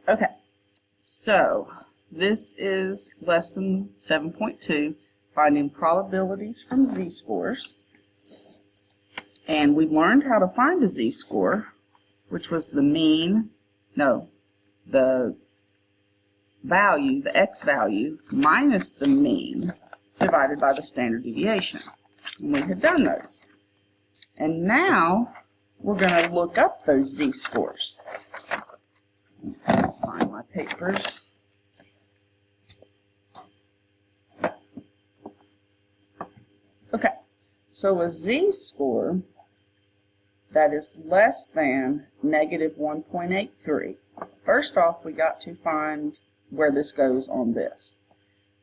Okay, so this is lesson 7.2, finding probabilities from z-scores. And we learned how to find a z-score, which was the value, the x value, minus the mean divided by the standard deviation. And we had done those. And now we're going to look up those z-scores. Find my papers. Okay, so a z-score that is less than negative 1.83. First off, we got to find where this goes on this.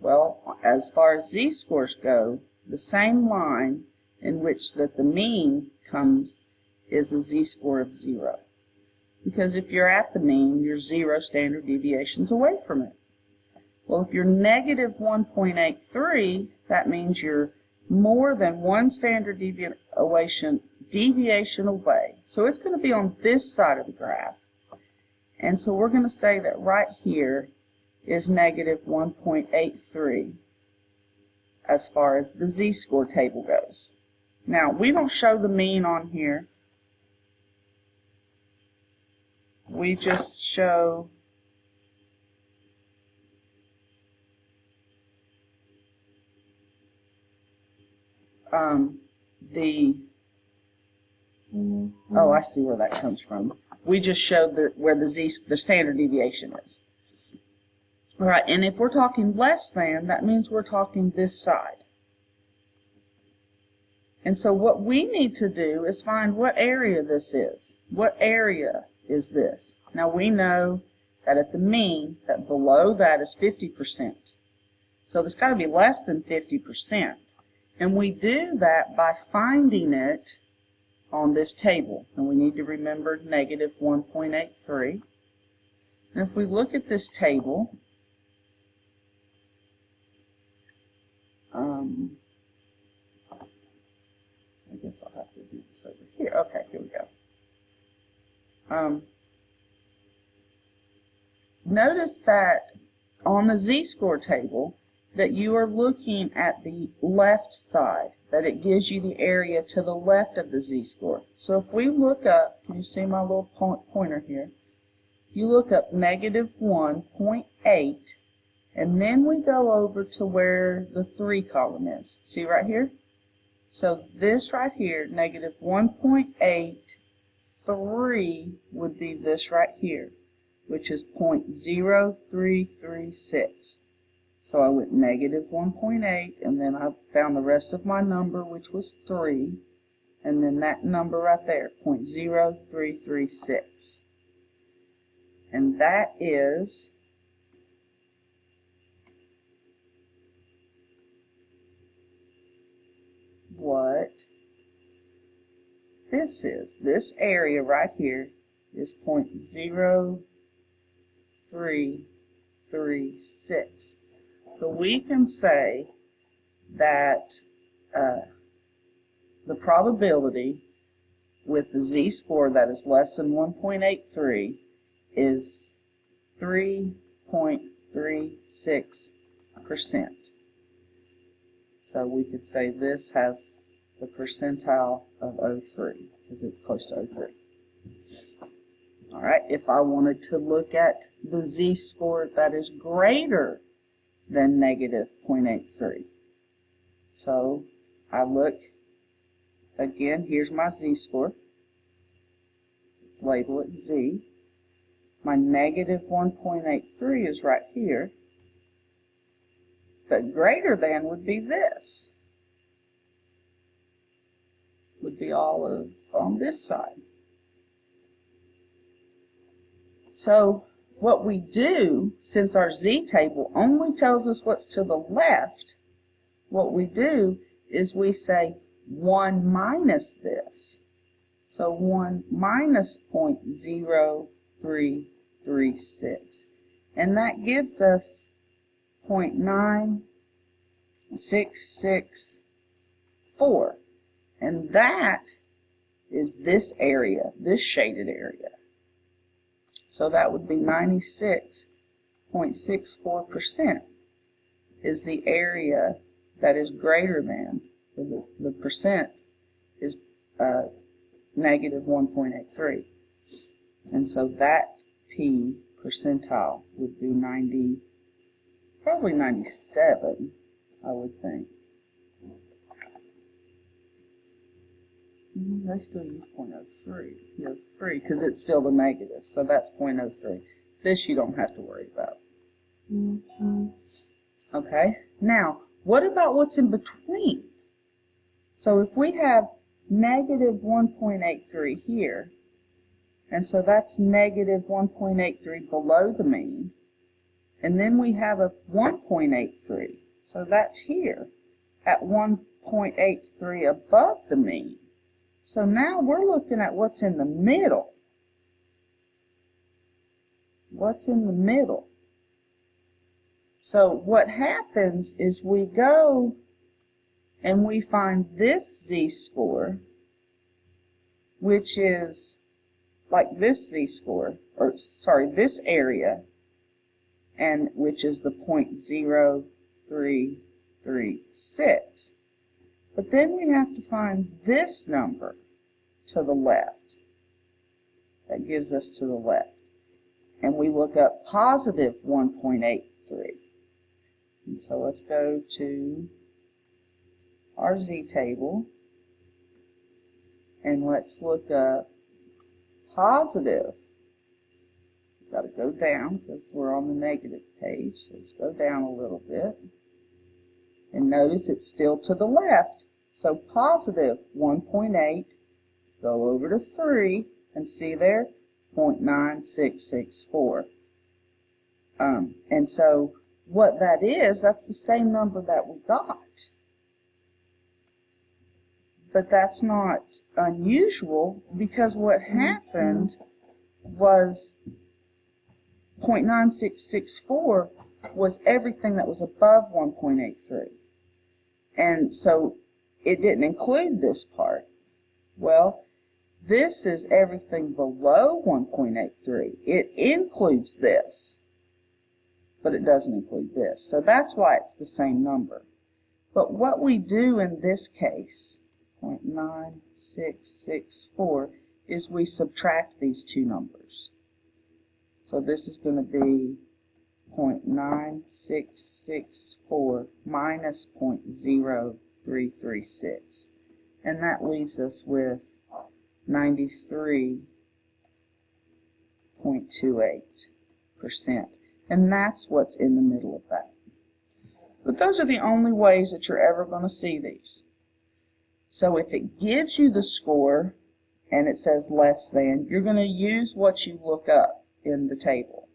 Well, as far as z-scores go, the same line in which that the mean comes is a z-score of 0. Because if you're at the mean, you're 0 standard deviations away from it. Well, if you're negative 1.83, that means you're more than 1 standard deviation away. So it's going to be on this side of the graph. And so we're going to say that right here is negative 1.83 as far as the z-score table goes. Now, we don't show the mean on here. We just show oh, I see where that comes from. We just show where the standard deviation is. All right, and if we're talking less than, that means we're talking this side. And so what we need to do is find what area this is. What area is this? Now we know that at the mean, that below that is 50%. So there's got to be less than 50%. And we do that by finding it on this table. And we need to remember negative 1.83. And if we look at this table, I guess I'll have to do this over here. Okay, here we go. Notice that on the z-score table that you are looking at the left side, that it gives you the area to the left of the z-score. So if we look up, can you see my little pointer here? You look up negative 1.8, and then we go over to where the 3 column is. See right here? So this right here, negative 1.83 would be this right here, which is 0.0336. So I went negative 1.8, and then I found the rest of my number, which was 3, and then that number right there, 0.0336. And that is what this is. This area right here is 0.0336. So we can say that the probability with the z-score that is less than 1.83 is 3.36%. So we could say this has the percentile of 0.03 because it's close to 0.03. All right, if I wanted to look at the z-score that is greater than negative 0.83. So I look, again, here's my z-score. Let's label it z. My negative 1.83 is right here. But greater than would be this. Would be all of on this side. So what we do, since our z-table only tells us what's to the left, what we do is we say 1 minus this. So 1 minus 0.0336. And that gives us 0.9664. And that is this area, this shaded area. So that would be 96.64% is the area that is greater than, the percent is negative 1.83. And so that P percentile would be 90, probably 97, I would think. They still use 0.03. Yes, 3, because it's still the negative, so that's 0.03. This you don't have to worry about. Okay, now, what about what's in between? So if we have negative 1.83 here, and so that's negative 1.83 below the mean, and then we have a 1.83, so that's here at 1.83 above the mean. So now we're looking at what's in the middle. What's in the middle? So what happens is we go and we find this z-score, which is like this z-score, or sorry, this area, and which is the 0.0336. But then we have to find this number to the left. That gives us to the left. And we look up positive 1.83. And so let's go to our z-table, and let's look up positive. We've got to go down because we're on the negative page. So let's go down a little bit. And notice it's still to the left. So positive 1.8, go over to 3, and see there, 0.9664. And so what that is, that's the same number that we got. But that's not unusual, because what happened was 0.9664 was everything that was above 1.83. And so it didn't include this part. Well, this is everything below 1.83. It includes this, but it doesn't include this. So that's why it's the same number. But what we do in this case, 0.9664, is we subtract these two numbers. So this is going to be 0.9664 minus 0.0336. And that leaves us with 93.28%. And that's what's in the middle of that. But those are the only ways that you're ever going to see these. So if it gives you the score and it says less than, you're going to use what you look up in the table.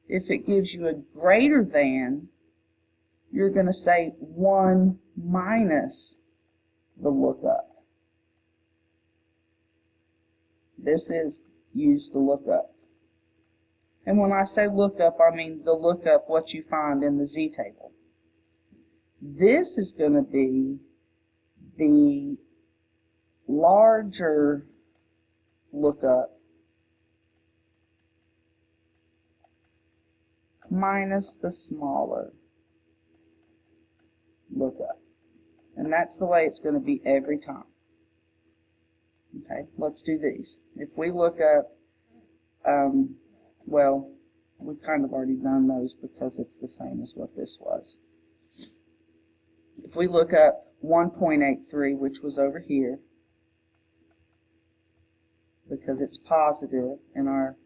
If it gives you a greater than, you're going to say 1 minus the lookup. This is use the lookup. And when I say lookup, I mean the lookup what you find in the z-table. This is going to be the larger lookup minus the smaller lookup. And that's the way it's going to be every time. Okay, let's do these. If we look up, well, we've kind of already done those because it's the same as what this was. If we look up 1.83, which was over here, because it's positive and our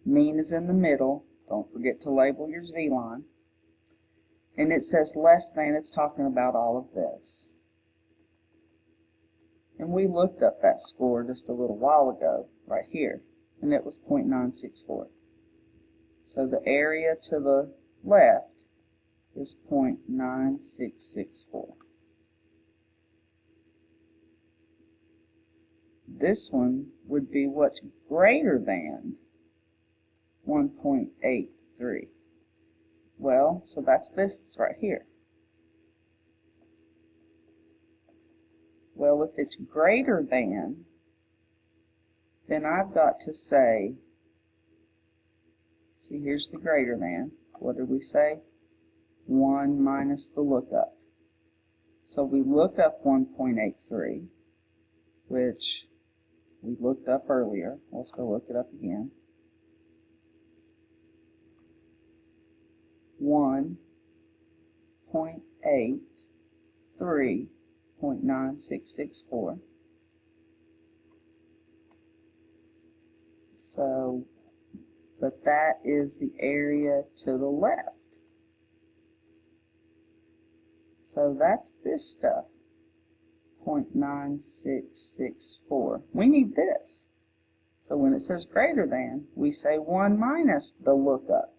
mean is in the middle, don't forget to label your z-line, and it says less than, it's talking about all of this. And we looked up that score just a little while ago, right here, and it was 0.964. So the area to the left is 0.9664. This one would be what's greater than 1.83. Well, so that's this right here. Well, if it's greater than, then I've got to say See, here's the greater than. What did we say? 1 minus the lookup. So we look up 1.83, which we looked up earlier. Let's go look it up again. 1.83.9664. So, but that is the area to the left. So that's this stuff, 0.9664. We need this. So when it says greater than, we say 1 minus the lookup.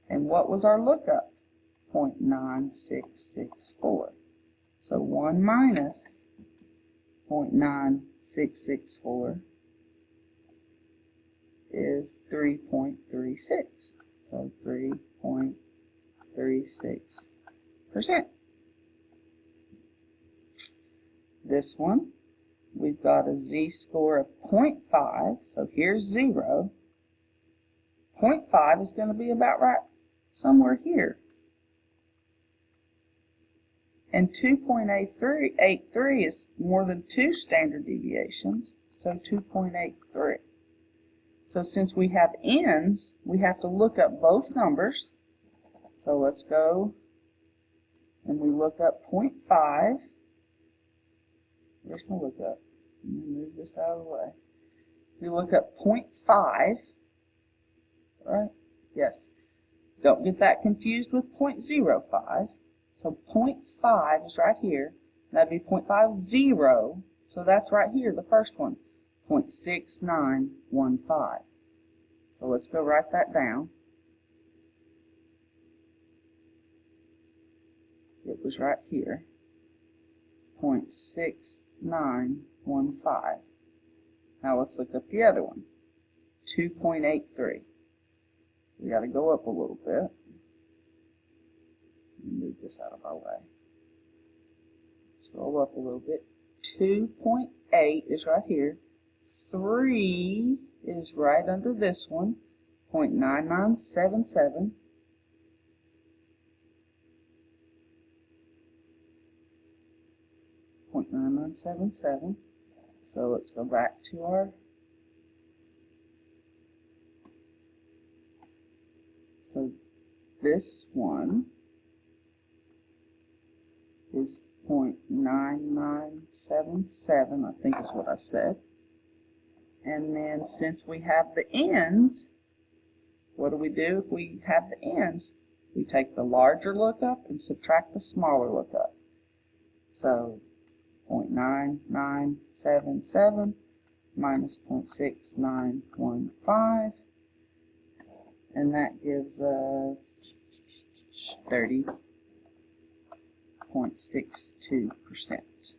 And what was our lookup? 0.9664. So 1 minus 0.9664 is 3.36. So 3.36%. This one, we've got a z-score of 0.5, so here's 0. 0.5 is going to be about right somewhere here. And 2.83 is more than 2 standard deviations, so 2.83. So since we have ends, we have to look up both numbers. So let's go and we look up 0.5. Where's my lookup? Let me move this out of the way. We look up 0.5, right? Yes. Don't get that confused with 0.05. So 0.5 is right here. That'd be 0.50. So that's right here, the first one, 0.6915. So let's go write that down. It was right here, 0.6915. Now let's look up the other one, 2.83. We got to go up a little bit. Move this out of our way. Scroll up a little bit. 2.8 is right here. 3 is right under this one, 0.9977. 0.9977. So let's go back to our, so this one is 0.9977, I think is what I said. And then since we have the ends, what do we do if we have the ends? We take the larger lookup and subtract the smaller lookup. So 0.9977 minus 0.6915, and that gives us 30.62%.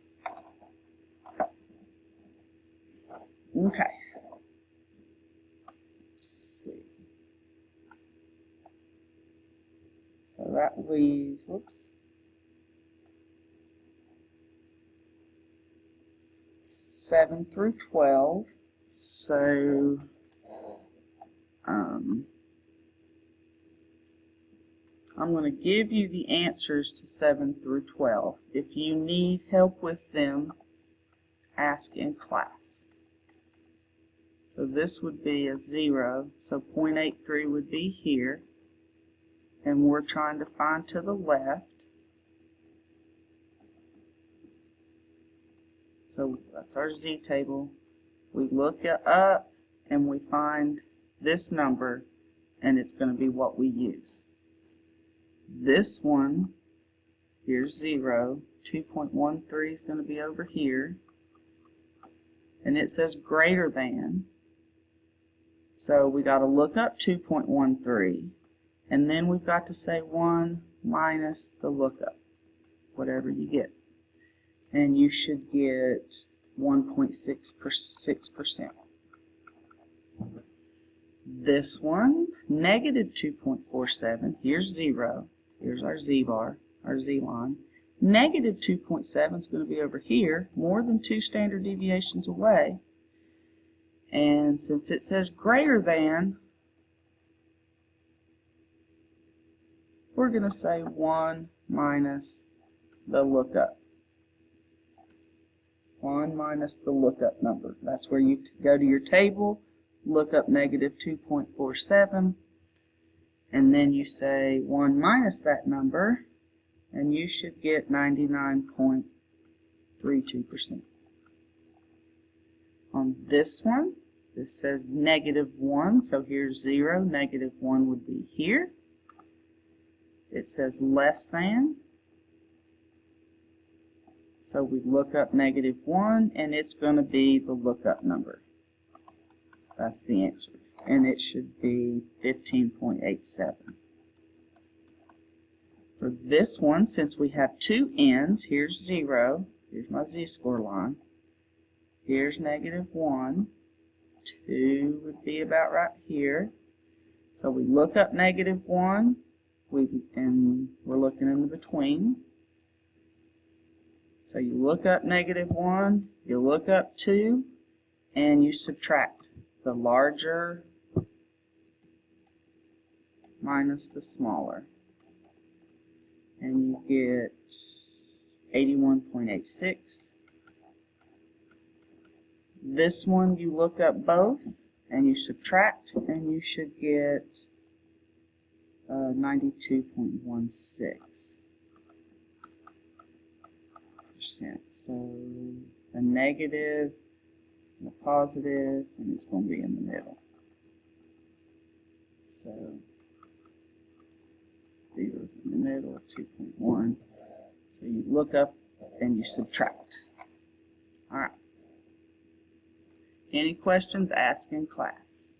Okay. Let's see. So that leaves, whoops, 7 through 12. So I'm going to give you the answers to 7 through 12. If you need help with them, ask in class. So this would be a 0, so 0.83 would be here, and we're trying to find to the left. So that's our z table. We look it up and we find this number, and it's going to be what we use. This one, here's 0, 2.13 is going to be over here, and it says greater than. So we got to look up 2.13, and then we've got to say 1 minus the lookup, whatever you get. And you should get 1.66%. This one, negative 2.47, here's 0, here's our z-bar, our z-line. Negative 2.7 is going to be over here, more than 2 standard deviations away. And since it says greater than, we're going to say 1 minus the lookup. 1 minus the lookup number. That's where you go to your table, look up negative 2.47, and then you say 1 minus that number, and you should get 99.32%. On this one, this says negative 1, so here's 0. Negative 1 would be here. It says less than. So we look up negative 1, and it's going to be the lookup number. That's the answer. And it should be 15.87. For this one, since we have two n's, here's 0. Here's my z-score line. Here's negative 1. 2 would be about right here. So we look up negative 1, and we're looking in the between. So you look up negative 1, you look up 2, and you subtract the larger minus the smaller. And you get 81.86. This one you look up both, and you subtract, and you should get 92.16%. So a negative, and a positive, and it's going to be in the middle. So 0 is in the middle of 2.1. So you look up and you subtract. All right. Any questions, ask in class.